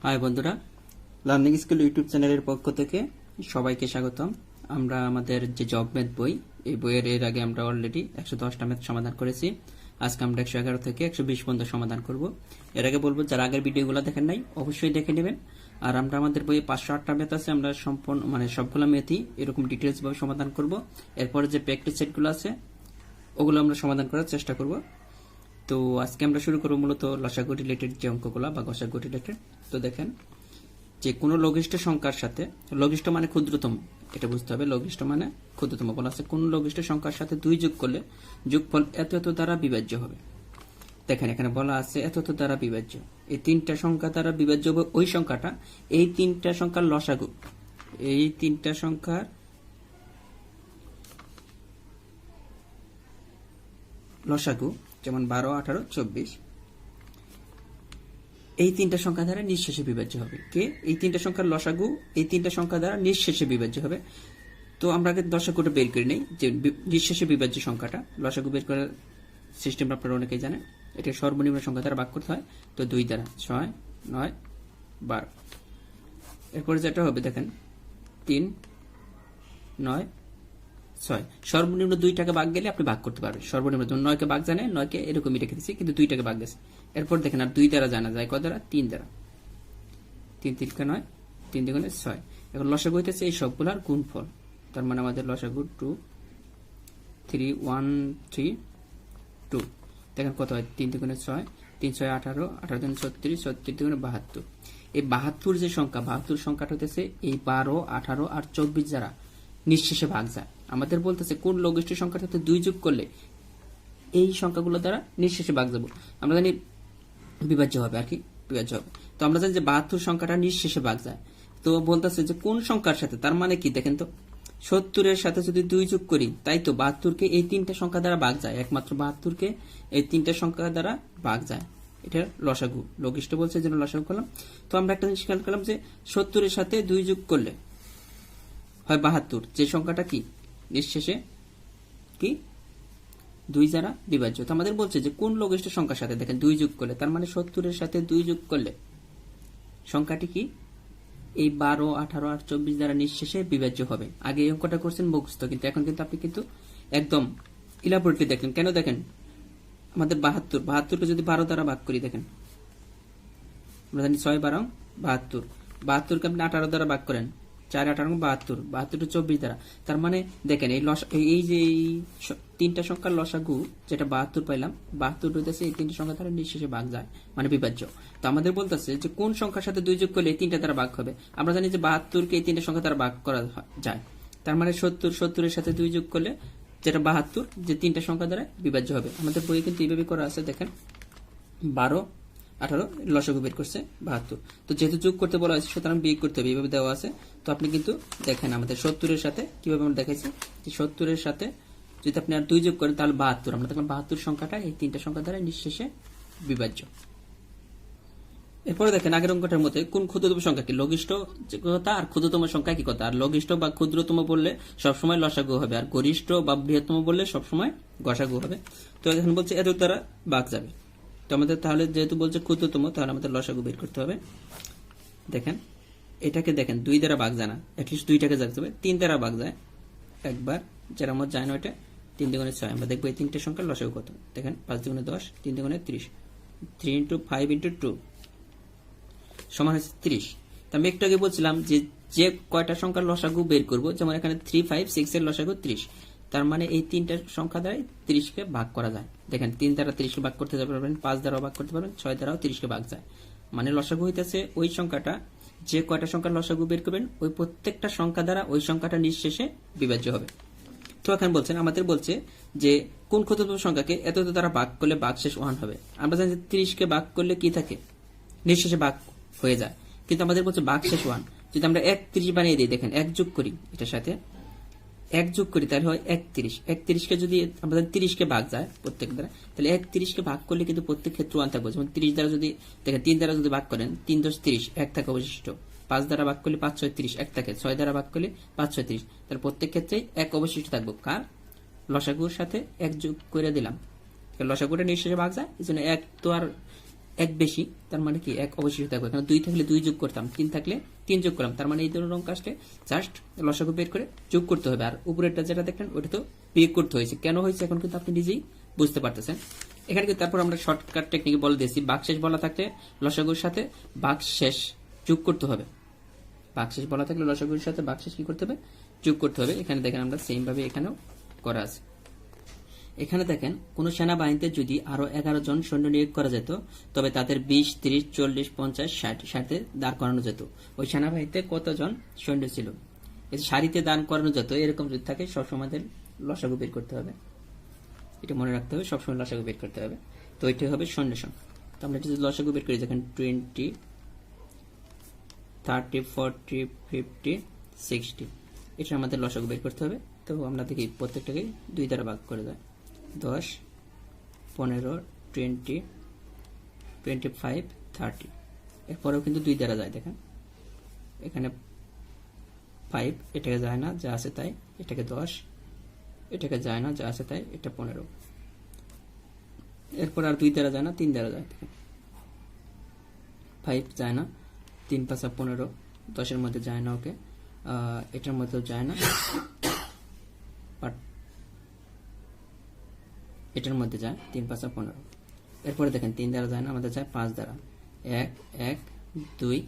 High বন্ধুরা, learning school YouTube চ্যানেলের পক্ষ থেকে সবাইকে স্বাগতম। আমরা আমাদের যে জব ম্যাথ বই, এই বইয়ের এর আগে আমরা অলরেডি 110টা ম্যাথ সমাধান করেছি। আজকে আমরা 111 থেকে 120 পর্যন্ত সমাধান করব। এর আগে বলবো, যারা আগের ভিডিওগুলো দেখেন নাই অবশ্যই দেখে নেবেন। আর আমরা আমাদের বইয়ে 508টা ম্যাথ আছে, আমরা সম্পূর্ণ সবগুলো ম্যাথই এরকম ডিটেলস ভাবে সমাধান করব। এরপরে যে প্র্যাকটিস সেটগুলো আছে ওগুলো আমরা সমাধান করার চেষ্টা করব। তো আজকে আমরা শুরু করব মূলত লসাগু রিলেটেড যে অঙ্কগুলো বা গসাগু রিলেটেড। তো দেখেন, যে কোনো লঘিষ্ঠ সংখ্যার সাথে, লঘিষ্ঠ মানে ক্ষুদ্রতম, এটা বুঝতে হবে। লঘিষ্ঠ মানে ক্ষুদ্রতম বলা আছে, কোন লঘিষ্ঠ সংখ্যার সাথে 2 যোগ করলে যোগফল এত এত দ্বারা বিভাজ্য হবে। দেখেন এখানে বলা আছে এত এত দ্বারা বিভাজ্য। এই 3টা সংখ্যা দ্বারা বিভাজ্য হবে ওই সংখ্যাটা, এই 3টা সংখ্যার লসাগু, এই 3টা সংখ্যার লসাগু, যেমন 12, 18, 24, এই 3টা সংখ্যা দ্বারা নিঃশেষে বিভাজ্য হবে। কে? এই 3টা সংখ্যার লসাগু এই 3টা সংখ্যা দ্বারা নিঃশেষে বিভাজ্য হবে। তো আমরা আগে লসাগুটা বের করে নেই, যে নিঃশেষে বিভাজ্য সংখ্যাটা। লসাগু বের করার সিস্টেম আপনারা অনেকেই জানেন। এটা সর্বনিম্ন সংখ্যা দ্বারা ভাগ করতে হয়। তো 2 দ্বারা 6, 9, 12। এরপরে যেটা হবে দেখেন 3, 9, 6। সর্বনিম্ন 2টাকে ভাগ গেলে আপনি ভাগ করতে পারবেন। সর্বনিম্ন 9কে ভাগ জানে, 9কে এরকমই রেখে দিচ্ছি, কিন্তু 2টাকে ভাগ গেছে। এরপর দেখেন আর 2 দ্বারা জানা যায়, কত দ্বারা? 3 দ্বারা। 3 3 9, 3 2 6। এখন লসাগু হইতেছে এই সবগুলার গুণফল। তার মানে আমাদের লসাগু 2 3 1 3 2। দেখেন কত হয়? 3 2 6, 3 6 18, 18 2 36, 36 2 72। এই 72 যে সংখ্যা, 72 সংখ্যাটা হইতেছে এই 12, 18 আর 24 দ্বারা নিঃশেষে ভাগ যায়। আমাদের বলতেছে কোন লঘিষ্ঠ সংখ্যার সাথে 2 যোগ করলে এই সংখ্যাগুলো দ্বারা নিঃশেষে ভাগ যাব। আমরা জানি বিভাজ্য হবে, আর কি বিভাজ্য হবে। তো আমরা জানি যে 72 সংখ্যাটা নিঃশেষে ভাগ যায়। তো বলতেছে যে কোন সংখ্যার সাথে, তার মানে কি দেখেন তো, 70 এর সাথে যদি 2 যোগ করি, তাই তো 72কে এই 3টা সংখ্যা দ্বারা ভাগ যায়, একমাত্র 72কে এই 3টা সংখ্যা দ্বারা ভাগ যায়। এটা লসাগু, লঘিষ্ঠ বলছে যেন লসাগু করলাম। তো আমরা একটা জিনিস খেয়াল করলাম যে 70 এর সাথে 2 যোগ করলে হয় 72, যে সংখ্যাটা কি নিঃশেষে কি 2 দ্বারা বিভাজ্য। তো আমাদের বলছে যে কোন লঘিষ্ঠ সংখ্যার সাথে দেখেন 2 যোগ করলে, তার মানে 70 এর সাথে 2 যোগ করলে সংখ্যাটি কি এই 12, 18 আর 24 দ্বারা নিঃশেষে বিভাজ্য হবে। আগে এই অঙ্কটা করছেন মুখস্থ, কিন্তু এখন কিন্তু আপনি কিন্তু একদম ইলাবোরেটলি দেখেন। কেন? দেখেন আমাদের 72কে যদি 12 দ্বারা ভাগ করি, দেখেন আমরা জানি 6 12 72, 72কে আপনি 18 দ্বারা ভাগ করেন, 4 18 72, 72 24 দ্বারা। তার মানে দেখেন এই যে 3টা সংখ্যার লসাগু যেটা 72 পাইলাম, 72 হইতেছে এই 3টা সংখ্যা দ্বারা নিঃশেষে ভাগ যায়, মানে বিভাজ্য। তো আমাদের বলতেছে যে কোন সংখ্যার সাথে 2 যোগ করলে এই 3টা দ্বারা ভাগ হবে। আমরা জানি যে 72কে এই 3টা সংখ্যা দ্বারা ভাগ করা যায়। তার মানে 70 এর সাথে 2 যোগ করলে যেটা 72, যে 3টা সংখ্যা দ্বারা বিভাজ্য হবে। আমাদের বইয়ে কিন্তু এইভাবে করা আছে, দেখেন 12 18 লসাগু বের করছে 72। তো যেহেতু যোগ করতে বলা হয়েছে, সুতরাং বিয়োগ করতে হবে, এইভাবে দেওয়া আছে। তো আপনি কিন্তু দেখেন আমাদের 70 এর সাথে কিভাবে আমরা দেখাইছি, যে 70 এর সাথে যদি আপনি আর 2 যোগ করেন তাহলে 72। আমরা দেখলাম 72 সংখ্যাটা এই 3টা সংখ্যা দ্বারা নিঃশেষে বিভাজ্য। এরপরে দেখেন আগের অঙ্কটার মধ্যে কোন ক্ষুদ্রতম সংখ্যা কি, লঘিষ্ঠ কথা আর ক্ষুদ্রতম সংখ্যা কি কথা। আর লঘিষ্ঠ বা ক্ষুদ্রতম বললে সবসময় লসাগু হবে, আর গরিষ্ঠ বা বৃহত্তম বললে সবসময় গসাগু হবে। তো এখন বলছে এত দ্বারা ভাগ যাবে। তো আমাদের তাহলে যেহেতু বলছে ক্ষুদ্রতম, তাহলে আমাদের লসাগু বের করতে হবে। দেখেন এটাকে দেখেন 2 দ্বারা ভাগ যায় না, অ্যাটলিস্ট 2টাকে ভাগ যাবে। 3 দ্বারা ভাগ যায় একবার, যেটা আমার যায় না, ওইটা 3 2 6। আমরা দেখবো এই 3টে সংখ্যার লসাগু কত। দেখেন 5 2 10, 3 2 30, 3 × 5 × 2 সমান হচ্ছে 30। তো আমি একটু আগে বলছিলাম যে কয়টা সংখ্যার লসাগু বের করব, যেমন এখানে 3 5 6 এর লসাগু 30। তার মানে এই 3টা সংখ্যা দ্বারা 30কে ভাগ করা যায়। দেখেন 3 দ্বারা 30কে ভাগ করতে পারবেন, 5 দ্বারাও ভাগ করতে পারবেন, 6 দ্বারাও 30কে ভাগ যায়। মানে লসাগু হইতেছে ওই সংখ্যাটা, যে কয়টা সংখ্যার লসাগু বের করবেন ওই প্রত্যেকটা সংখ্যা দ্বারা ওই সংখ্যাটা নিঃশেষে বিভাজ্য হবে। তো এখন বলছেন, আমাদের বলছে যে কোন ক্ষুদ্রতম সংখ্যাকে এত দ্বারা ভাগ করলে ভাগশেষ 1 হবে। আমরা জানি যে 30কে ভাগ করলে কি থাকে, নিঃশেষে ভাগ হয়ে যায়, কিন্তু আমাদের বলছে ভাগশেষ 1। যদি আমরা 31 বানিয়ে দিই, দেখেন 1 যোগ করি, এটার সাথে 1 যোগ করি, তাহলে হয় 31। 31কে যদি আমাদের 30কে ভাগ যায় প্রত্যেক দ্বারা, তাহলে 31কে ভাগ করলে কিন্তু প্রত্যেক ক্ষেত্রে 1 থাকবে। যেমন 30 দ্বারা যদি দেখেন 3 দ্বারা যদি ভাগ করেন, 3 10 30, 1 থাকে অবশিষ্ট। 5 দ্বারা ভাগ করলে 5 6 30, 1 থাকে। 6 দ্বারা ভাগ করলে 5 6 30, তাহলে প্রত্যেক ক্ষেত্রে 1 অবশিষ্ট থাকবে। কার? লসাগুর সাথে 1 যোগ করে দিলাম, লসাগুটা নিঃশেষে ভাগ যায়, এই জন্য 1 তো আর এক বেশি, তার মানে কি এক অবশ্যই থাকবে, কারণ 2 থাকলে 2 যোগ করতাম, 3 থাকলে 3 যোগ করলাম, তার মানে এই ধরনের অঙ্ক আসলে জাস্ট লসাগু বের করে যোগ করতে হবে। আর উপরেরটা যেটা দেখলেন ওটা তো বিয়োগ করতে হয়েছে, কেন হয়েছে এখন কিন্তু আপনি নিজেই বুঝতে পারতেছেন। এখানে কিন্তু তারপর আমরা শর্টকাট টেকনিকে বলে দিয়েছি, ভাগশেষ বলা থাকলে লসাগুর সাথে ভাগশেষ যোগ করতে হবে। ভাগশেষ বলা থাকলে লসাগুর সাথে ভাগশেষ কি করতে হবে, যোগ করতে হবে। এখানে দেখেন আমরা সেম ভাবে এখানেও করা আছে। এখানে দেখেন কোন সেনাবাহিনীতে যদি আরো 11 জন সৈন্য নিয়োগ করা যেত, তবে তাদের 20, 30, 40, 50, 60 দাঁড় করানো যেত। ওই সেনাবাহিনীতে কতজন সৈন্য ছিল, এই সারিতে দাঁড় করানো যেত, এরকম যদি থাকে সবসময় আমাদের লসাগু বের করতে হবে। এটা মনে রাখতে হবে, সবসময় লসাগু বের করতে হবে। তো এটাই হবে সৈন্য সংখ্যা। তো আমরা যদি লসাগু বের করি, দেখেন 20, 30, 40, 50, 60, এটা আমাদের লসাগু বের করতে হবে। তো আমরা দেখি প্রত্যেকটাকে 2 দ্বারা ভাগ করে দেয়, 10, 15, 20, 25, 30। এরপরেও কিন্তু 2 দ্বারা যায়, দেখেন এখানে 5, এটাকে যায় না, যা আছে তাই, এটাকে 10, এটাকে যায় না, যা আছে তাই, এটা 15। এরপর আর 2 দ্বারা যায় না, 3 দ্বারা যায়, দেখেন 5 যায় না, 3 5 15, 10-এর মধ্যে যায় না, ওকে এটার মধ্যেও যায় না, বাট এটার মধ্যে যায় 3 5 15। এরপরে দেখেন 3 দ্বারা যায় না, আমাদের যায় 5 দ্বারা, 1 1 2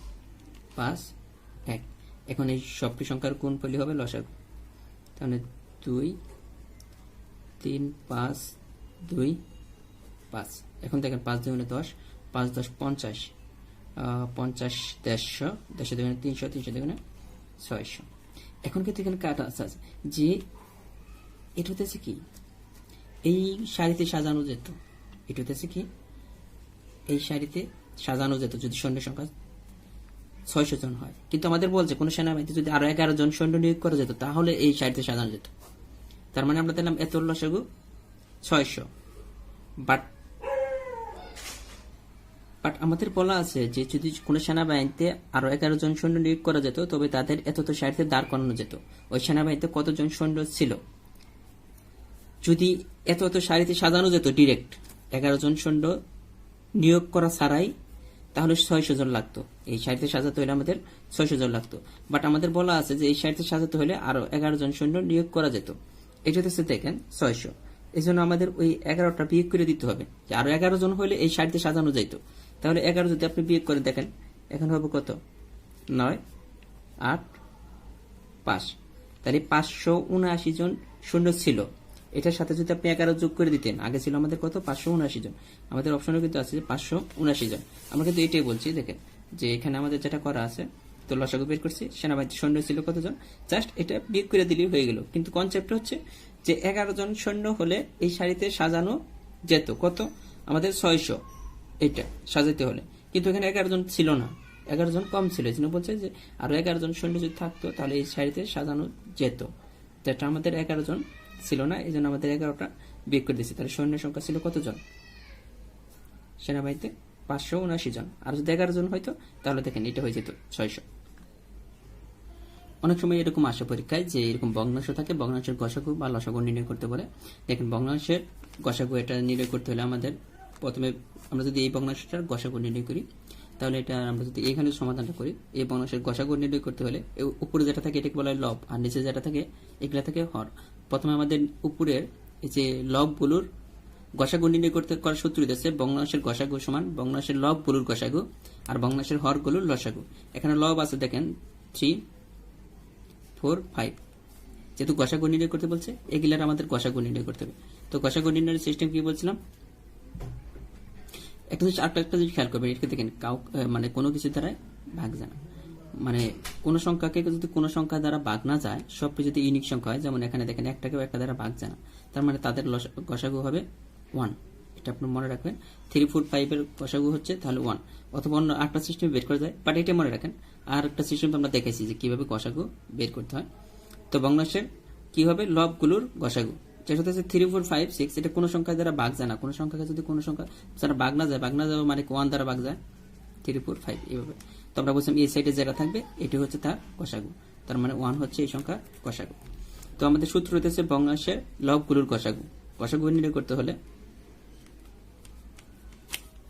5 1। এখন এই সবটি সংখ্যার গুণফলই হবে লসাগু, তাহলে 2 3 5 2 5। এখন দেখেন 5 2 10, 5 10 50, 50 150, 150 2 300, 300 2 600। এখন কিন্তু এখানে কাটা আছে যে এটা হতেছে কি, এই সারিতে সাজানো যেত, এটা হতেছে কি এই সারিতে সাজানো যেত যদি সৈন্য সংখ্যা 600 জন হয়। কিন্তু আমাদের বলছে কোন সেনাবাহিনীতে যদি আরো 11 জন সৈন্য নিয়োগ করা যেত, তাহলে এই সারিতে সাজানো যেত। তার মানে আমরা দিলাম এত লসাগু 600। বাট আমাদের বলা আছে যে যদি কোন সেনাবাহিনীতে আরো 11 জন সৈন্য নিয়োগ করা যেত, তবে তাদের এত সারিতে দাঁড় করানো যেত। ওই সেনাবাহিনীতে কতজন সৈন্য ছিল, যদি এত সারিতে সাজানো যেত ডিরেক্ট 11 জন সৈন্য নিয়োগ করা ছাড়াই, তাহলে 600 জন লাগতো। এই সারিতে সাজাতে হলে আমাদের 600 জন লাগতো। বাট আমাদের বলা আছে যে এই সারিতে সাজাতে হলে আরো 11 জন সৈন্য নিয়োগ করা যেত, এটা হচ্ছে দেখেন 600। এই জন্য আমাদের ওই 11টা বিয়োগ করে দিতে হবে, যে আরো 11 জন হলে এই সারিতে সাজানো যাইতো। তাহলে 11 যদি আপনি বিয়োগ করে দেখেন, এখন হবে কত, 9 8 5, তাহলে 579 জন সৈন্য ছিল। এটার সাথে যদি আপনি 11 যোগ করে দিতেন, আগে ছিল আমাদের কত, 579 জন। আমাদের অপশনে কিন্তু আছে 579 জন। আমরা কিন্তু এটাই বলছি, দেখেন যে এখানে আমাদের যেটা করা আছে, তো লসাগু বের করছি, সেনাবাহিনীর সৈন্য ছিল কতজন, জাস্ট এটা বিয়োগ করে দিলেই হয়ে গেল। কিন্তু কনসেপ্ট হচ্ছে যে 11 জন সৈন্য হলে এই সারিতে সাজানো যেত কত, আমাদের 600 এটা সাজাতে হলে। কিন্তু এখানে 11 জন ছিল না, 11 জন কম ছিল, এই জন্য বলছে যে আরো 11 জন সৈন্য যদি থাকতো তাহলে এই সারিতে সাজানো যেত। যেটা আমাদের 11 জন ছিল না, এই জন্য আমাদের 11টা বিয়োগ করে দিয়েছি। তাহলে সৈন্য সংখ্যা ছিল কতজন সেনাবাহিনীতে, 579 জন। আর যদি 11 জন হয়তো তাহলে দেখেন এটা হয়ে যেত 600। অনেক সময় এরকম আসে পরীক্ষায় যে এরকম ভগ্নাংশ থাকে, ভগ্নাংশের গসাগু বা লসাগু নির্ণয় করতে বলে। দেখেন ভগ্নাংশের গসাগু এটা নির্ণয় করতে হলে আমাদের প্রথমে আমরা যদি এই ভগ্নাংশটার গসাগু নির্ণয় করি, তাহলে এটা আমরা যদি এখানে সমাধানটা করি, এই ভগ্নাংশের গসাগু নির্ণয় করতে হলে উপরে যেটা থাকে এটাকে বলা হয় লব, আর নিচে যেটা থাকে এগুলা থাকে হর। প্রথমে আমাদের উপরের এই যে লবগুলোর গসাগু নির্ণয় করতে করার সূত্র দিয়েছে, ভগ্নাংশের গসাগু সমান ভগ্নাংশের লবগুলোর গসাগু আর ভগ্নাংশের হরগুলোর লসাগু। এখানে লব আছে দেখেন 3 4 5, যেহেতু গসাগু নির্ণয় করতে বলছে, এগুলার আমাদের গসাগু নির্ণয় করতে হবে। তো গসাগু নির্ণয়ের সিস্টেম কি বলছিলাম, একটা জিনিস খেয়াল করবেন, এটা দেখেন মানে কোনো কিছু দ্বারা ভাগ যায় না, মানে কোন সংখ্যাকে যদি কোনো সংখ্যা দ্বারা ভাগ না যায়, সবটি যদি ইউনিক সংখ্যা হয়, যেমন এখানে দেখেন একটাকেও একটা দ্বারা ভাগ যায় না, তার মানে তাদের গসাগু হবে 1। এটা আপনি মনে রাখবেন, 3 4 5 এর গসাগু হচ্ছে তাহলে 1। অথবা অন্য একটা সিস্টেম বের করা যায়, বাট এটা মনে রাখেন। আর একটা সিস্টেম আমরা দেখেছি যে কিভাবে গসাগু বের করতে হয়। তো ভগ্নাংশের কি হবে, লবগুলোর গসাগু, যেটা হচ্ছে 3 4 5 6, এটা কোনো সংখ্যা দ্বারা ভাগ যায় না। কোনো সংখ্যাকে যদি কোনো সংখ্যা দ্বারা ভাগ না যায় মানে 1 দ্বারা ভাগ যায়, 3 4 5 এইভাবে। তো আমরা বলছিলাম এই সাইডে যেটা থাকবে এটি হচ্ছে তার গসাগু, তার মানে 1 হচ্ছে এই সংখ্যার গসাগু। তো আমাদের সূত্র হচ্ছে ভগ্নাংশের লবগুলোর গসাগু নির্ণয় করতে হলে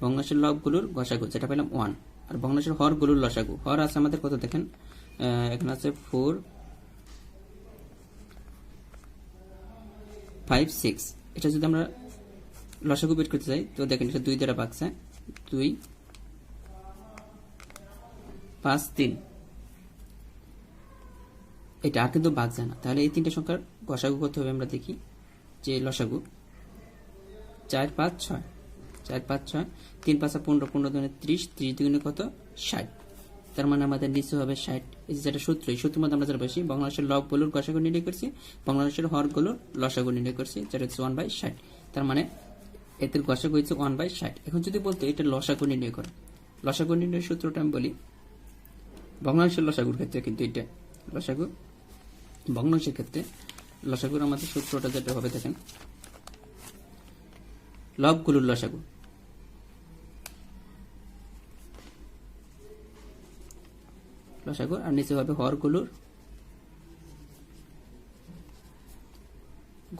ভগ্নাংশের লবগুলোর গসাগু যেটা পেলাম 1, আর ভগ্নাংশের হরগুলোর লসাগু। হর আছে আমাদের কত দেখেন, এখানে আছে 4, 5, 6। এটা যদি আমরা লসাগু বের করতে চাই তো দেখেন এটা 2 দ্বারা ভাগছে, 2, 5, 3। এটা আর কিন্তু ভাগ যায় না। তাহলে এই তিনটে সংখ্যার গসাগু কত হবে আমরা দেখি, যে লসাগু 4, 5, 6, 4, 5, 6, 3, 5, 15, 15 দুগুণে 30, 30 দুগুণে কত 60। তার মানে আমাদের নিচে হবে 60। এই যেটা সূত্র, এই সূত্রের মধ্যে আমরা যেটা পাইছি ভগ্নাংশের লবগুলোর গসাগু নির্ণয় করছি, ভগ্নাংশের হরগুলোর লসাগু নির্ণয় করছি, যেটা হচ্ছে 1/60। তার মানে এদের গসাগু হচ্ছে 1/60। এখন যদি বলতে এটা লসাগু নির্ণয় করে, লসাগু নির্ণয়ের সূত্রটা আমি বলি। ভগ্নাংশের লসাগুর ক্ষেত্রে কিন্তু এটা লসাগু, ভগ্নাংশের ক্ষেত্রে লসাগুর আমাদের সূত্রটা যেটা হবে দেখেন, লবগুলোর লসাগু, লসাগু, আর নিচে হবে হরগুলোর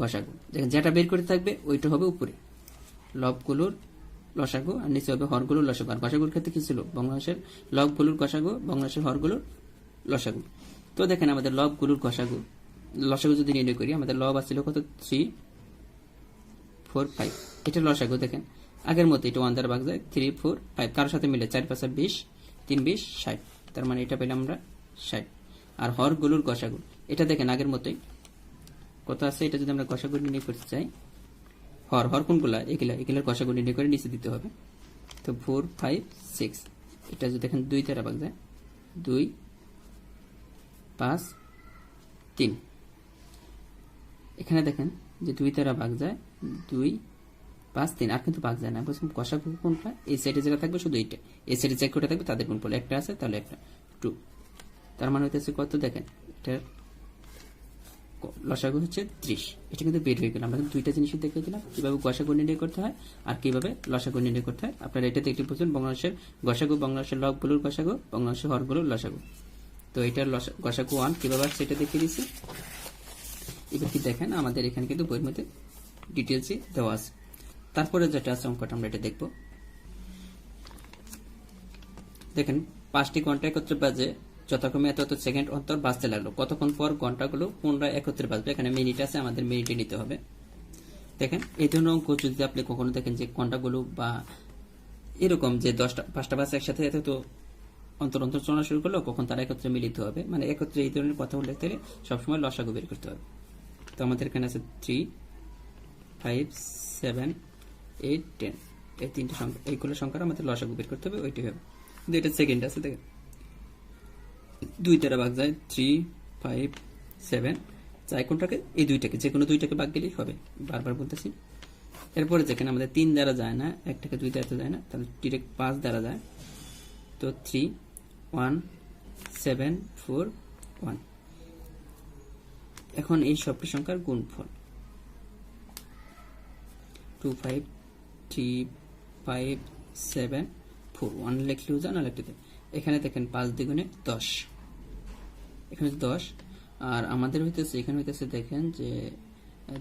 গসাগু। দেখেন যেটা বের করে থাকবে ওইটা হবে উপরে, লবগুলোর লসাগু, আর নিচে হবে হরগুলোর লসাগু। আর গসাগুর ক্ষেত্রে কি ছিল, ভগ্নাংশের লবগুলোর গসাগু, ভগ্নাংশের হরগুলোর লসাগু। তো দেখেন আমাদের লবগুলোর গসাগু, লসাগু যদি নির্ণয় করি, আমাদের লব আসছিল কত 3, 4, 5। এটা লসাগু দেখেন আগের মতো, এটা 1 দ্বারা ভাগ যায়, 3, 4, 5 কারোর সাথে মিলে 4, 5, 20, 3, 20, 60। তার মানে এটা পেলাম আমরা 60। আর হরগুলোর গসাগু এটা দেখেন আগের মতোই কত আছে, এটা যদি আমরা গসাগু নির্ণয় করতে চাই, হর কোনগুলা, এগুলার গসাগু নির্ণয় করে নিচে দিতে হবে। তো 4, 5, 6, এটা যদি দেখেন 2 দ্বারা ভাগ যায়, 2, 5, 3। এখানে দেখেন যে 2 দ্বারা ভাগ যায়, 2, 5, 3, আর কিন্তু ভাগ যায় না। বলছিলাম গসাগু কোনটা, এই সাইডে যেটা থাকবে শুধু এইটা, এই সাইডে যে কোটা থাকবে তাদের গুণফল, একটা আছে তাহলে একটা 2। তার মানে হইতেছে কত দেখেন, এটার লসাগু হচ্ছে 30। এটা কিন্তু বের হয়ে গেল। আমরা দুইটা জিনিসই দেখে দিলাম, কিভাবে গসাগু নির্ণয় করতে হয় আর কিভাবে লসাগু নির্ণয় করতে হয়। আপনারা এটা দেখতে বুঝুন, ভগ্নাংশের গসাগু, ভগ্নাংশের লবগুলোর গসাগু, ভগ্নাংশের হরগুলোর লসাগু। তো এটার গসাগু 1 কিভাবে আসছে এটা দেখিয়ে দিচ্ছি। এবার কি দেখেন আমাদের এখানে কিন্তু বইয়ের মধ্যে ডিটেলসই দেওয়া আছে। তারপরে যেটা আছে অঙ্কটা আমরা এটা দেখব। দেখেন 5টি ঘন্টা একত্রে বাজে, যথাক্রমে এত সেকেন্ড অন্তর বাজতে লাগলো। কতক্ষণ পর ঘন্টাগুলো পুনরায় একত্রে বাজবে, এখানে মিনিট আছে, আমাদের মিনিটে নিতে হবে। দেখেন এই ধরনের অঙ্ক যদি আপনি কখনো দেখেন যে ঘন্টাগুলো বা এরকম যে 5টা বাস একসাথে এত অন্তর অন্তর চলা শুরু করলো, কখন তারা একত্রে মিলিত হবে, মানে একত্রে এই ধরনের কথা উল্লেখ করে সবসময় লসাগু বের করতে হবে। তো আমাদের এখানে আছে 3, 5, 7, 8, 10, এই তিনটে সংখ্যা, এইগুলো সংখ্যার আমাদের লসাগু বের করতে হবে, ওইটাই হবে। কিন্তু এটা সেকেন্ড আছে, দেখেন 2 দ্বারা ভাগ যায়, 3, 5, 7, চাই কোনটাকে, এই দুইটাকে, যে কোনো দুইটাকে ভাগ গেলেই হবে, বারবার বলতেছি। এরপরে যেখানে আমাদের 3 দ্বারা যায় না, একটাকে 2 দ্বারা যায় না, তাহলে ডিরেক্ট 5 দ্বারা যায়। তো 3, 1, 7, 4, 1। এখন এই সবটি সংখ্যার গুণফল 2, 5, 3, 5, 7, 4, 1 লিখলেও যা না লিখতে। এখানে দেখেন 5 দ্বিগুণে 10, এখানে 10, আর আমাদের হইতেছে এখানে হইতেছে দেখেন যে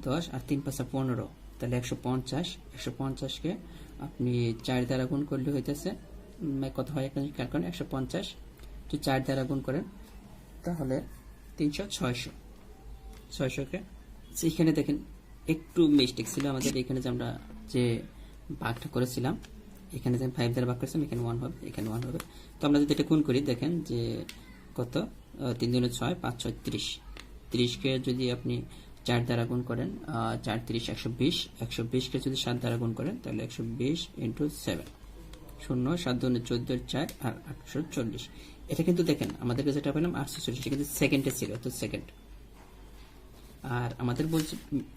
10 আর 3, 5, 15, তাহলে 150। 150কে আপনি 4 দ্বারা গুণ করলে হইতেছে কত হয়, একটা খেয়াল করেন, 150 তো 4 দ্বারা গুণ করেন তাহলে 300, 600কে। এখানে দেখেন একটু মিস্টেক ছিল আমাদের, এখানে যে আমরা যে ভাগটা করেছিলাম, এখানে যে 5 দ্বারা ভাগ করেছিলাম, এখানে 1 হবে, এখানে 1 হবে। তো আমরা যদি এটা গুণ করি, দেখেন যে কত, 3 দুগুণে 6, 5, 6, 30। 30কে যদি আপনি 4 দ্বারা গুণ করেন, 4, 30, 120। 120কে যদি 7 দ্বারা গুণ করেন তাহলে 120 × 7, 0, 7 দুগুণে 14, 4 আর 840। এটা কিন্তু দেখেন আমাদের যেটা পেলাম 840, এটা কিন্তু সেকেন্ডে ছিল, তো সেকেন্ড। আর আমাদের বলছে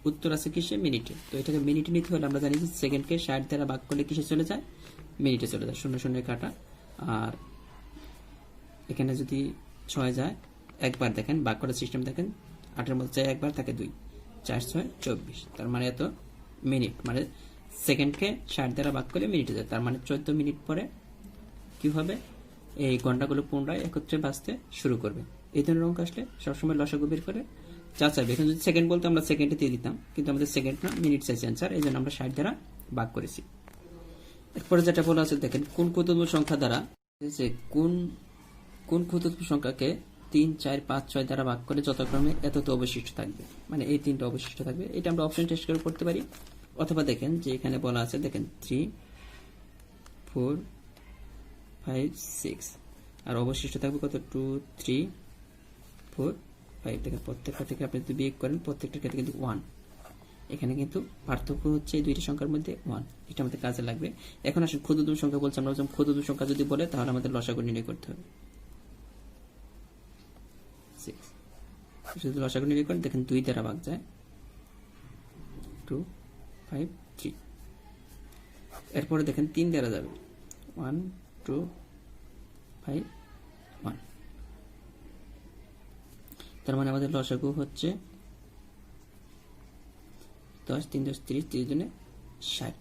উত্তর আছে কিসে, মিনিটে। তো এটাকে মিনিটে নিতে হলে আমরা জানি যে সেকেন্ডকে 60 দ্বারা ভাগ করলে কিসে চলে যায়, মিনিটে চলে যায়, 0 0 কাটা। আর এখানে যদি 6 যায় একবার, দেখেন ভাগ করার সিস্টেম দেখেন, 8 এর মধ্যে যায় একবার, থাকে 2, 4, 6, 24। তার মানে এত মিনিট, মানে সেকেন্ডকে 60 দ্বারা ভাগ করলে মিনিটে যায়। তার মানে 14 মিনিট পরে কি হবে, এই ঘন্টাগুলো পুনরায় একত্রে বাজতে শুরু করবে। এই ধরনের অঙ্ক আসলে সবসময় লসাগু বের করে যা চাইবে। এখন যদি সেকেন্ড বলতে আমরা সেকেন্ডে দিয়ে দিতাম, কিন্তু আমাদের সেকেন্ড না, মিনিট চাইছে অ্যান্সার, এই জন্য আমরা 60 দ্বারা ভাগ করেছি। এরপরে যেটা বলা আছে দেখেন, কোন ক্ষুদ্রতম সংখ্যা দ্বারা যে কোন কোন ক্ষুদ্রতম সংখ্যাকে 3, 4, 5, 6 দ্বারা ভাগ করে যথাক্রমে এতত অবশিষ্ট থাকবে, মানে এই তিনটা অবশিষ্ট থাকবে। এটা আমরা অপশন টেস্ট করে করতে পারি, অথবা দেখেন যে এখানে বলা আছে দেখেন 3, 4, 5, 6 আর অবশিষ্ট থাকবে কত 2, 3, 4, 5। দেখেন প্রত্যেকটা থেকে আপনি যদি বিয়োগ করেন প্রত্যেকটার ক্ষেত্রে কিন্তু 1। এখানে কিন্তু পার্থক্য হচ্ছে এই দুইটি সংখ্যার মধ্যে 1, এটা আমাদের কাজে লাগবে। এখন আসলে ক্ষুদ্রতম সংখ্যা বলছে, আমরা বলছিলাম ক্ষুদ্রতম সংখ্যা যদি বলে তাহলে আমাদের লসাগু নির্ণয় করতে হবে। 6 যদি লসাগু নির্ণয় করেন দেখেন 2 দ্বারা ভাগ যায়, 2, 5, 3। এরপরে দেখেন 3 দ্বারা যাবে, 1, 2, 5, 1। তার মানে আমাদের লসাগু হচ্ছে 10, 3, 10, 30, 30 জনে 60।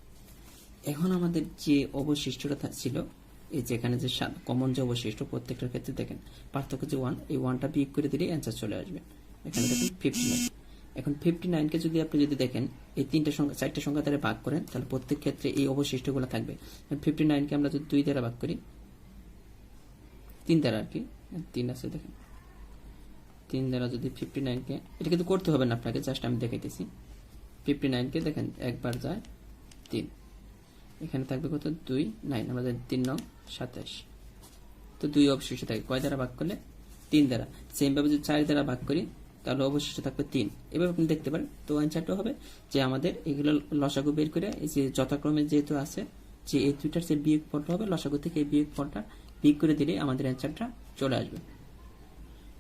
এখন আমাদের যে অবশিষ্টটা ছিল, এই যেখানে যে কমন যে অবশিষ্ট প্রত্যেকটার ক্ষেত্রে দেখেন পার্থক্য যে 1, এই 1টা বিয়োগ করে দিলে অ্যান্সার চলে আসবে। এখানে দেখেন 59। এখন 59কে যদি আপনি যদি দেখেন এই 4টা সংখ্যা দ্বারা ভাগ করেন তাহলে প্রত্যেক ক্ষেত্রে এই অবশিষ্টগুলো থাকবে। 59কে আমরা যদি 2 দ্বারা ভাগ করি, 3 দ্বারা আর কি, 3 আছে দেখেন, 3 দ্বারা যদি 59কে, এটা কিন্তু করতে হবে না আপনাকে, জাস্ট আমি দেখাইতেছি। 59কে দেখেন একবার যায় 3, এখানে থাকবে কত 2, 9, আমাদের 3, 9, 27। তো 2 অবশিষ্ট থাকে, কয় দ্বারা ভাগ করলে 3 দ্বারা। সেম ভাবে যদি 4 দ্বারা ভাগ করি তাহলে অবশিষ্ট থাকবে 3। এভাবে আপনি দেখতে পারেন। তো অ্যান্সারটা হবে যে আমাদের এগুলো লসাগু বের করে এই যে যথাক্রমে যেহেতু আছে যে এই দুইটার যে বিয়োগ ফলটা হবে লসাগু থেকে এই বিয়োগ ফলটা বিয়োগ করে দিলে আমাদের অ্যান্সারটা চলে আসবে।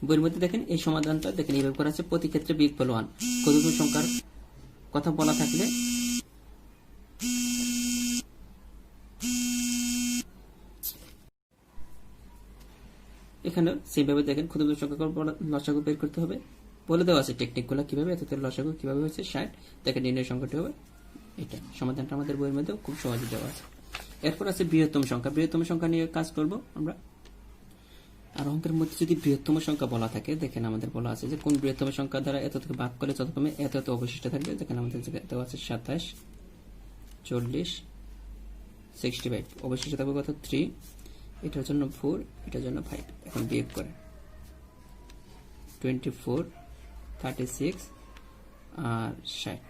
বইয়ের মধ্যে দেখেন এই সমাধানটা দেখেন এইভাবে করা আছে, প্রতি ক্ষেত্রে বিয়োগফল 1। ক্ষুদ্রতম সংখ্যার কথা বলা থাকলে এখানে সেইভাবে দেখেন ক্ষুদ্রতম সংখ্যা লসাগু বের করতে হবে, বলে দেওয়া আছে টেকনিকগুলো কিভাবে, এত লসাগু কিভাবে হয়েছে 60। দেখেন নির্ণয় সংখ্যাটি হবে এটা। সমাধানটা আমাদের বইয়ের মধ্যে খুব সহজে দেওয়া আছে। এরপর আছে বৃহত্তম সংখ্যা। বৃহত্তম সংখ্যা নিয়ে কাজ করব আমরা। আর অঙ্কের মধ্যে যদি বৃহত্তম সংখ্যা বলা থাকে, দেখেন আমাদের বলা আছে যে কোন বৃহত্তম সংখ্যা দ্বারা এত থেকে ভাগ করে যথাক্রমে এত এত অবশিষ্ট থাকবে। দেখেন আমাদের দেওয়া আছে 27, 40, 65, অবশিষ্ট থাকবে কত 3, এটার জন্য 4, এটার জন্য 5। এখন বিয়োগ করে 24, 36 আর 60,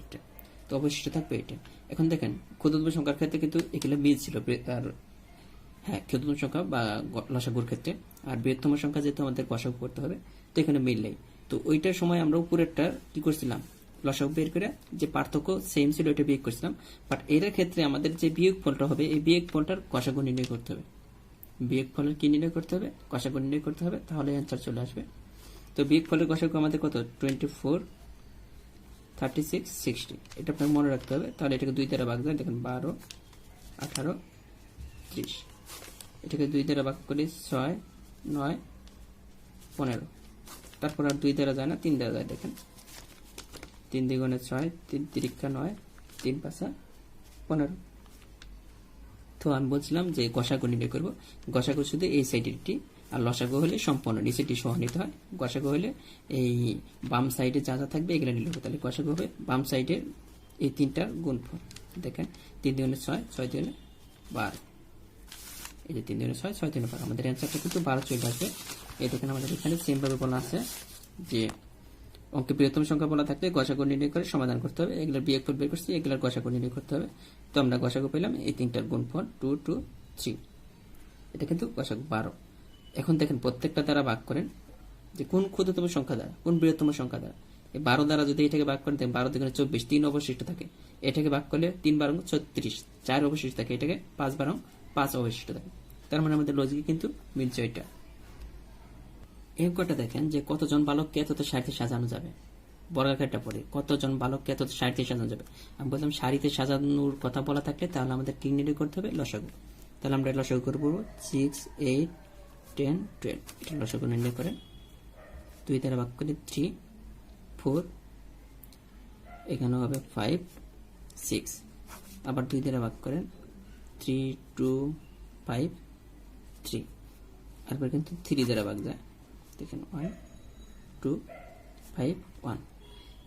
এটা তো অবশিষ্ট থাকবে এটা। এখন দেখেন ক্ষুদ্রতম সংখ্যার ক্ষেত্রে কিন্তু এগুলো মিল ছিল, আর হ্যাঁ ক্ষুদ্রতম সংখ্যা বা লসাগুর ক্ষেত্রে। আর বৃহত্তম সংখ্যা যেহেতু আমাদের গসাগু করতে হবে তো এখানে মিল নেই। তো ওইটার সময় আমরা উপরেরটা কি করছিলাম, লসাগু বের করে যে পার্থক্য সেম ছিল ওইটা বিয়োগ করছিলাম। বাট এর ক্ষেত্রে আমাদের যে বিয়োগ ফলটা হবে এই বিয়োগ ফলটার গসাগু নির্ণয় করতে হবে। বিয়োগ ফলের কি নির্ণয় করতে হবে, গসাগু নির্ণয় করতে হবে, তাহলে অ্যান্সার চলে আসবে। তো বিয়োগ ফলের গসাগু আমাদের কত 24, 36, 60, এটা আপনাকে মনে রাখতে হবে। তাহলে এটাকে 2 দ্বারা ভাগ যায়, দেখেন 12, 18, 30। এটাকে 2 দ্বারা ভাগ করি 6, 9, 15। তারপর আর 2 দ্বারা যায় না, 3 দ্বারা যায়। দেখেন 3 দ্বিগুণে 6, 3 তিরিক্ষা 9, 3 পাঁচা 15। তো আমি বলছিলাম যে গসাগু নির্ণয় করবো। গসাগু শুধু এই সাইডেরটি, আর লসাগু হলে সম্পূর্ণ নিচেটি সহ নিতে হয়। গসাগু হলে এই বাম সাইডে যা যা থাকবে এগুলো নিলে হবে। তাহলে গসাগু হবে বাম সাইডের এই 3টার গুণফল। দেখেন 3 দুগুণে 6, 6 দুগুণে 12, এই যে 3 দুগুণে 6, 6 দুগুণে 12, আমাদের অ্যান্সারটা কিন্তু 12 চলে আসবে। এই দেখেন আমাদের এখানে সেম ভাবে বলা আছে যে অঙ্কে বৃহত্তম সংখ্যা বলা থাকলে গসাগু নির্ণয় করে সমাধান করতে হবে। এগুলোর বিয়োগফল বের করছি, এগুলোর গসাগু নির্ণয় করতে হবে। তো আমরা গসাগু পেলাম এই 3টার গুণফল 2, 2, 3, এটা কিন্তু গসাগু 12। এখন দেখেন প্রত্যেকটা দ্বারা ভাগ করেন যে কোন ক্ষুদ্রতম সংখ্যা দ্বারা, কোন বৃহত্তম সংখ্যা দ্বারা। এই 12 দ্বারা যদি এটাকে ভাগ করেন, 12 দুগুণে 24, 3 অবশিষ্ট থাকে। এটাকে ভাগ করলে 3 12 36, 4 অবশিষ্ট থাকে। এটাকে 5 12 5 অবশিষ্ট থাকে। তার মানে আমাদের লজিকে কিন্তু মিলছে এটা। এই অঙ্কটা দেখেন যে কতজন বালককে এতটা সারিতে সাজানো যাবে। বর্গাকারটা পড়ে কতজন বালককে এতটা সারিতে সাজানো যাবে। আমি বললাম সারিতে সাজানোর কথা বলা থাকলে তাহলে আমাদের কি নির্ণয় করতে হবে, লসাগু। তাহলে আমরা লসাগু করবো 6, 8, 10, 12, এটা লসাগু নির্ণয় করেন। 2 দ্বারা ভাগ করে 3, 4, এখানে হবে 5, 6, আবার 2 দ্বারা ভাগ করেন 3, 2, 5, 3, তারপর কিন্তু 3 দ্বারা ভাগ যায়। দেখেন 1, 2, 5, 1।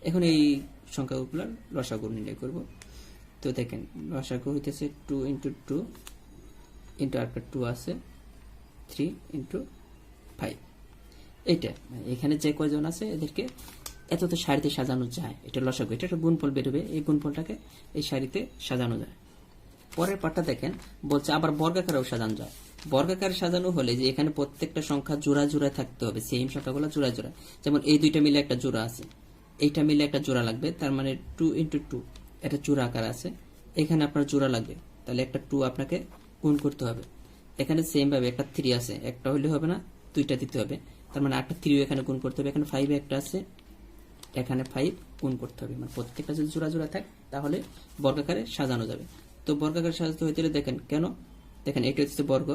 এখন এই সংখ্যাগুলোর লসাগু নির্ণয় করব। তো তো দেখেন লসাগু হইতেছে 2 ইন্টু 2 ইন্টু আর 2 আছে 3 ইন্টু 5। এইটা এখানে যে কয়জন আছে এদেরকে এত তো সারিতে সাজানো যায়, এটা লসাগু, এটা একটা গুণফল বেরোবে, এই গুণফলটাকে এই সারিতে সাজানো যায়। পরের পার্টটা দেখেন বলছে আবার বর্গাকারেও সাজানো যায়। বর্গাকারে সাজানো হলে যে এখানে প্রত্যেকটা সংখ্যা জোড়া জোড়া থাকতে হবে, সেম সংখ্যাগুলো জোড়া জোড়া, যেমন এই দুইটা মিলে একটা জোড়া আছে, এইটা মিলে একটা জোড়া লাগবে, তার মানে 2 ইন্টু 2 এটা জোড়া আকার আছে, এখানে আপনার জোড়া লাগবে, তাহলে একটা 2 আপনাকে গুণ করতে হবে। এখানে সেম ভাবে একটা 3 আছে, একটা হইলে হবে না, দুইটা দিতে হবে, তার মানে একটা 3 এখানে গুণ করতে হবে। এখানে 5 একটা আছে, এখানে 5 গুণ করতে হবে, মানে প্রত্যেকটা যদি জোড়া জোড়া থাকে তাহলে বর্গাকারে সাজানো যাবে। তো বর্গাকারে সাজাতে হইতে দেখেন কেন, দেখেন এটা হচ্ছে বর্গ,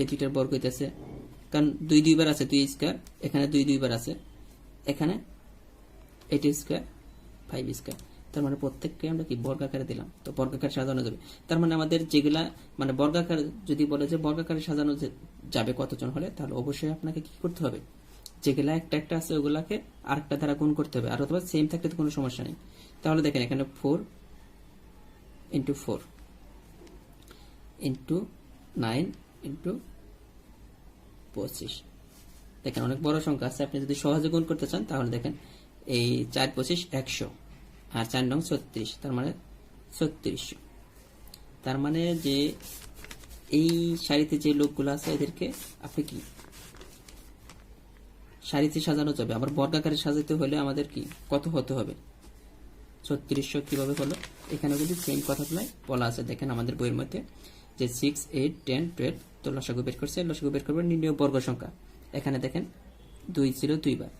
এই দুইটার বর্গ হইতেছে, কারণ 2 2 বার আছে, 2 স্কয়ার, এখানে 2 2 বার আছে, এখানে 8 স্কয়ার 5 স্কয়ার, তার মানে প্রত্যেককে আমরা কি বর্গাকারে দিলাম, তো বর্গাকারে সাজানো যাবে। তার মানে আমাদের যেগুলা মানে বর্গাকার যদি বলে যে বর্গাকারে সাজানো যাবে কতজন হলে, তাহলে অবশ্যই আপনাকে কি করতে হবে, যেগুলা একটা একটা আছে ওগুলাকে আরেকটা দ্বারা গুণ করতে হবে, আর অথবা সেম থাকলে তো কোনো সমস্যা নেই। তাহলে দেখেন এখানে 4 ইন্টু 4 ইন্টু 9 ইন্টু 25, দেখেন অনেক বড় সংখ্যা আছে, আপনি যদি সহজে গুণ করতে চান তাহলে দেখেন এই 4 25 100 আর 4 নং 36, তার মানে 3600। তার মানে যে এই সারিতে যে লোকগুলো আছে এদেরকে আপনি কি সারিতে সাজানো যাবে। আবার বর্গাকারে সাজাতে হলে আমাদের কি কত হতে হবে, 3600 কিভাবে হলো, এখানে কিন্তু সেম কথাগুলাই বলা আছে। দেখেন আমাদের বইয়ের মধ্যে যে 6 8 10 12, তো লসাগু বের করছে, লসাগু বের করবে নির্ণয় বর্গ সংখ্যা। এখানে দেখেন 2 ছিল 2 বার,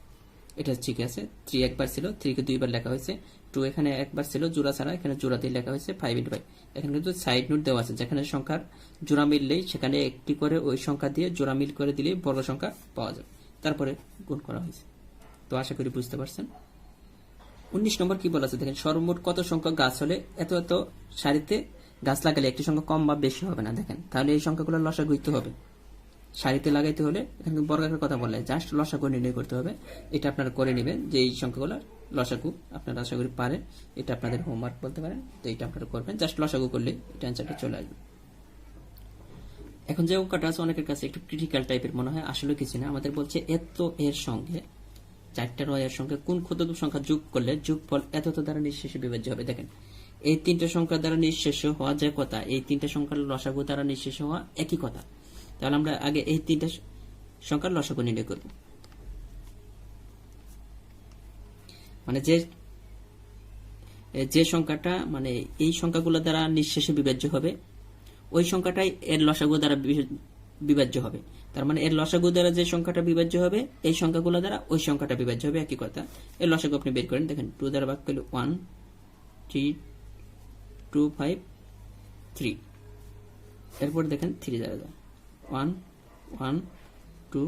এটা ঠিক আছে, 3 একবার ছিল, 3 কে 2 বার লেখা হয়েছে, 2 এখানে একবার ছিল জোড়া ছাড়া, এখানে জোড়া দিয়ে লেখা হয়েছে 5 ইন্টু 5। এখানে কিন্তু সাইড নোট দেওয়া আছে, যেখানে সংখ্যার জোড়া মিললেই সেখানে একটি করে ওই সংখ্যা দিয়ে জোড়া মিল করে দিলেই বর্গ সংখ্যা পাওয়া যাবে, তারপরে গুণ করা হয়েছে। তো আশা করি বুঝতে পারছেন। 19 নম্বর কি বলা আছে দেখেন, সর্বমোট কত সংখ্যক গাছ হলে এত এত সারিতে গাছ লাগালে একটি সংখ্যা কম বা বেশি হবে না। দেখেন তাহলে এই সংখ্যাগুলো লসাগু হইতে হবে, সারিতে লাগাইতে হলে এখানে বর্গাকার কথা বলে, জাস্ট লসাগু নির্ণয় করতে হবে। এটা আপনারা করে নেবেন যে এই সংখ্যাগুলো লসাগু, আপনারা আশা করি পারেন, এটা আপনাদের হোমওয়ার্ক বলতে পারেন, তো এটা আপনারা করবেন, জাস্ট লসাগু করলে এটা অ্যান্সারটা চলে আসবে। এখন যে অঙ্কটা আছে অনেকের কাছে একটু ক্রিটিক্যাল টাইপের মনে হয়, আসলে কিছু না, আমাদের বলছে এত এর সঙ্গে 4টা এর সঙ্গে কোন ক্ষুদ্রতম সংখ্যা যোগ করলে যোগফল এত দ্বারা নিঃশেষে বিভাজ্য হবে। দেখেন এই 3টা সংখ্যা দ্বারা নিঃশেষ হওয়া যে কথা, এই 3টা সংখ্যার লসাগু দ্বারা নিঃশেষ হওয়া একই কথা। তাহলে আমরা আগে এই 3টা সংখ্যার লসাগু নির্ণয় করব, মানে যে সংখ্যাটা মানে এই সংখ্যাগুলো দ্বারা নিঃশেষে বিভাজ্য হবে ওই সংখ্যাটাই এর লসাগু দ্বারা বিভাজ্য হবে। তার মানে এর লসাগু দ্বারা যে সংখ্যাটা বিভাজ্য হবে এই সংখ্যাগুলো দ্বারা ওই সংখ্যাটা বিভাজ্য হবে, একই কথা। এর লসাগু আপনি বের করেন, দেখেন 2 দ্বারা ভাগ করলে 1 3 2 5 3, এরপর দেখেন 3 দ্বারা যায় 1 1 2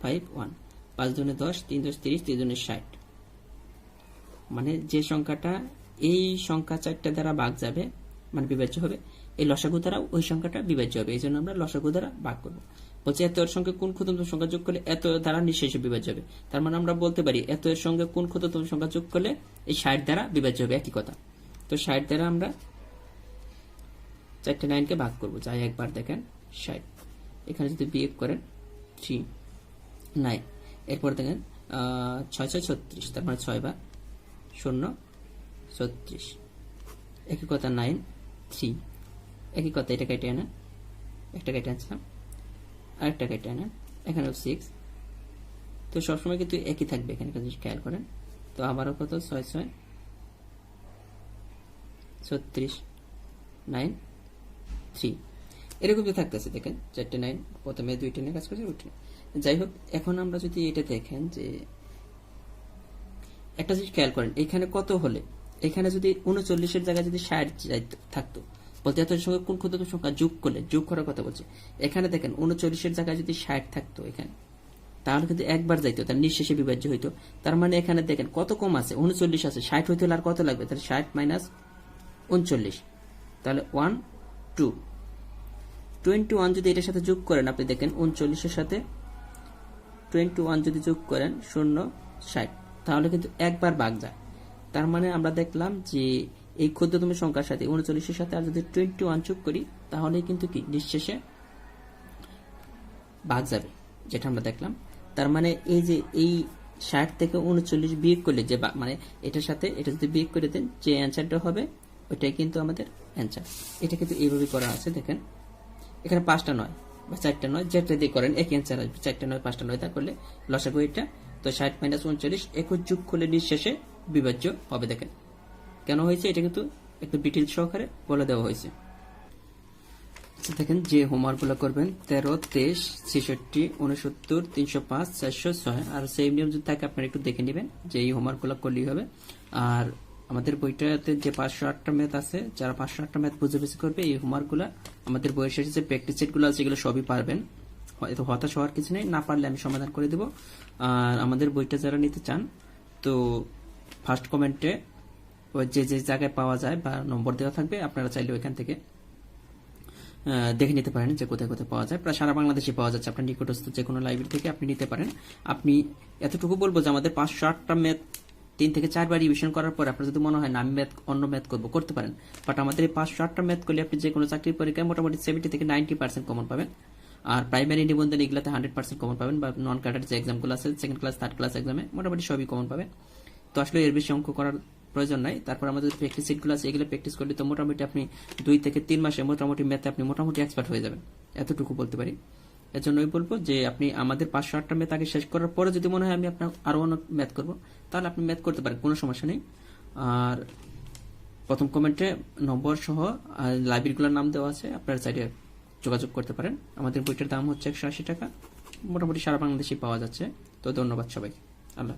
5 1, 5 দুনে 10 3 10 30 3 দুনে 60, মানে যে সংখ্যাটা এই সংখ্যা 4টা দ্বারা ভাগ যাবে মানে বিভাজ্য হবে, এই লসাগু দ্বারা ওই সংখ্যাটা বিভাজ্য হবে, এই জন্য আমরা লসাগু দ্বারা ভাগ করব। বলছে এত এর সঙ্গে কোন ক্ষুদ্রতম সংখ্যা যোগ করলে এত দ্বারা নিঃশেষে বিভাজ্য হবে। তার মানে আমরা বলতে পারি এত এর সঙ্গে কোন ক্ষুদ্রতম সংখ্যা যোগ করলে এই 60 দ্বারা বিভাজ্য হবে, একই কথা। তো 60 দ্বারা আমরা 4টে 9কে ভাগ করব, যাই একবার দেখেন 60, এখানে যদি বিয়োগ করেন 3 9, এরপর দেখেন 6 6 36, তার মানে 6 বার 0 36, একই কথা 9 3, একই কথা, এটা কেটে আনা, একটা কেটে আনছিলাম, আরেকটা কেটে আনা, এখানেও 6, তো সবসময় কিন্তু একই থাকবে, এখানে যদি খেয়াল করেন। তো আবারও কত 6 6 36 9 3, এরকম তো থাকতেছে। দেখেন 4টে 9, প্রথমে 2টে নিয়ে কাজ করছে, 2টে। যাই হোক, এখন আমরা যদি এটা দেখেন যে একটা জিনিস খেয়াল করেন, এখানে কত হলে, এখানে যদি 39-এর জায়গায় যদি 60 থাকতো, বলতে এত সঙ্গে কোন ক্ষুদ্রতম সংখ্যা যোগ করলে, যোগ করার কথা বলছে। এখানে দেখেন 39-এর জায়গায় যদি 60 থাকতো এখানে, তাহলে কিন্তু একবার যাইতো, তার নিঃশেষে বিভাজ্য হইতো। তার মানে এখানে দেখেন কত কম আছে, 39 আছে, 60 হইতে হলে আর কত লাগবে, তাহলে 60 মাইনাস 39, তাহলে 1 2 21 যদি এটার সাথে যোগ করেন, আপনি দেখেন 39-এর সাথে 21 যদি যোগ করেন 0 60, তাহলে কিন্তু একবার ভাগ যায়। তার মানে আমরা দেখলাম যে এই ক্ষুদ্রতম সংখ্যার সাথে 39-এর সাথে আর যদি 21 যোগ করি তাহলে কিন্তু কি নিঃশেষে ভাগ যাবে, যেটা আমরা দেখলাম। তার মানে এই যে এই 60 থেকে 39 বিয়োগ করলে যে মানে এটার সাথে এটা যদি বিয়োগ করে দেন যে অ্যান্সারটা হবে ওইটাই কিন্তু আমাদের অ্যান্সার। এটা কিন্তু এইভাবে করা আছে, দেখেন এখানে 5টা নয় বা 4টা নয়, যেটা দিয়ে করেন একই অ্যান্সার আসবে। 4টা নয় 5টা নয় তা করলে লসাগু এটা। তো 60 - 39 21 যোগ করলে নিঃশেষে বিভাজ্য হবে। দেখেন কেন হয়েছে, এটা কিন্তু একটু ডিটেল সহকারে বলে দেওয়া হয়েছে। দেখেন যে হোমওয়ার্কগুলো করবেন 13, 23, 66, 69, 305, 406 আর সেম নিয়ম যদি থাকে আপনারা একটু দেখে নেবেন যে এই হোমওয়ার্কগুলো করলেই হবে। আর আমাদের বইটাতে যে 508টা ম্যাথ আছে, যারা 508টা ম্যাথ বুঝে বেশি করবে এই হোমওয়ার্কগুলো আমাদের বইয়ের শেষে যে প্র্যাকটিস সেটগুলো আছে এগুলো সবই পারবেন। হয়তো হতাশ হওয়ার কিছু নেই, না পারলে আমি সমাধান করে দেব। আর আমাদের বইটা যারা নিতে চান তো ফার্স্ট কমেন্টে যে যে জায়গায় পাওয়া যায় বা নম্বর দেওয়া থাকবে, আপনারা চাইলে ওইখান থেকে দেখে নিতে পারেন যে কোথায় কোথায় পাওয়া যায়। প্রায় সারা বাংলাদেশে পাওয়া যাচ্ছে, আপনার নিকটস্থ যে কোনো লাইব্রেরি থেকে আপনি নিতে পারেন। আপনি এতটুকু বলবো যে আমাদের 508টা ম্যাথ 3 থেকে 4 বার রিভিশন করার পর আপনার যদি মনে হয় না আমি অন্য ম্যাথ করতে পারেন। বাট আমাদের এই 508টা ম্যাথ করলে আপনি যে কোনো চাকরির পরীক্ষায় মোটামুটি 70 থেকে 90% কমন পাবেন। আর প্রাইমারি নিবন্ধন এগুলাতে 100% কমন পাবেন, বা নন ক্যাডার যে এক্সামগুলো আছে সেকেন্ড ক্লাস থার্ড ক্লাস এক্সামে মোটামুটি সবই কমন পাবেন। তো আসলে এর বেশি অঙ্ক করার প্রয়োজন নাই। তারপর আমাদের প্র্যাকটিস সেটগুলো আছে, এগুলো প্র্যাকটিস করলে তো মোটামুটি আপনি 2 থেকে 3 মাসে মোটামুটি ম্যাথে আপনি মোটামুটি এক্সপার্ট হয়ে যাবেন, এতটুকু বলতে পারি। এর জন্যই বলবো যে আপনি আমাদের 508টা ম্যাথ আগে শেষ করার পরে যদি মনে হয় আমি আপনার আরো অন্য ম্যাথ করবো তাহলে আপনি ম্যাথ করতে পারেন, কোনো সমস্যা নেই। আর প্রথম কমেন্টে নম্বর সহ লাইব্রেরিগুলোর নাম দেওয়া আছে, আপনারা চাইলে যোগাযোগ করতে পারেন। আমাদের বইটার দাম হচ্ছে 180 টাকা, মোটামুটি সারা বাংলাদেশে পাওয়া যাচ্ছে। তো ধন্যবাদ সবাই, আল্লাহ।